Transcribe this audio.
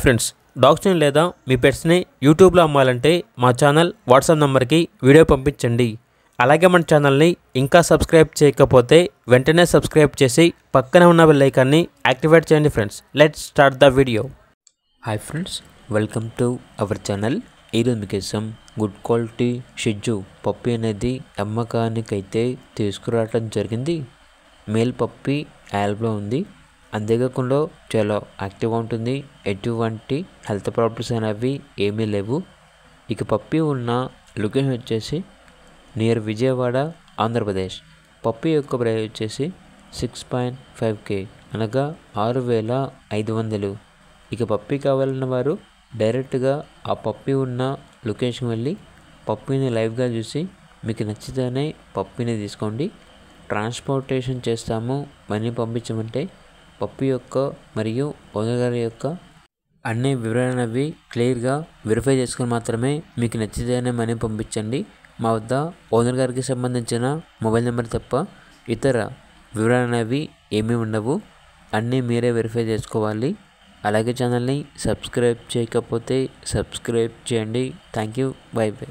Friends, డాగ్స్ని లేదా మీ పెట్స్ని యూట్యూబ్లో అమ్మాలంటే మా ఛానల్ వాట్సాప్ నెంబర్కి వీడియో పంపించండి. అలాగే మన ఛానల్ని ఇంకా సబ్స్క్రైబ్ చేయకపోతే వెంటనే సబ్స్క్రైబ్ చేసి పక్కనే ఉన్న బెల్ ఐకాన్ని యాక్టివేట్ చేయండి. Friends, let's start the video. Hi friends, welcome to our channel. ఈరోజు మీకోసం గుడ్ క్వాలిటీ షిజ్జు పప్పి అనేది అమ్మకానికైతే తీసుకురావడం జరిగింది. మేల్ పప్పి యాల్బ్లో ఉంది. అంతేకాకుండా చాలా యాక్టివ్గా ఉంటుంది. ఎటువంటి హెల్త్ ప్రాబ్లమ్స్ అనేవి ఏమీ లేవు. ఇక పప్పి ఉన్న లొకేషన్ వచ్చేసి నియర్ విజయవాడ, ఆంధ్రప్రదేశ్. పప్పి యొక్క ప్రైస్ వచ్చేసి 6.5K అనగా 6,500. ఇక పప్పి కావాలన్న వారు డైరెక్ట్గా ఆ పప్పి ఉన్న లొకేషన్ వెళ్ళి పప్పిని లైవ్గా చూసి మీకు నచ్చితేనే పప్పిని తీసుకోండి. ట్రాన్స్పోర్టేషన్ చేస్తాము, మనీ పంపించమంటే పప్పి యొక్క మరియు ఓనర్ గారి యొక్క అన్ని వివరాలవి క్లియర్గా వెరిఫై చేసుకుని మాత్రమే మీకు నచ్చితేనే మనీ పంపించండి. మా వద్ద ఓనర్ గారికి సంబంధించిన మొబైల్ నెంబర్ తప్ప ఇతర వివరాలనేవి ఏమీ ఉండవు. అన్నీ మీరే వెరిఫై చేసుకోవాలి. అలాగే ఛానల్ని సబ్స్క్రైబ్ చేయకపోతే సబ్స్క్రైబ్ చేయండి. Thank you. By by.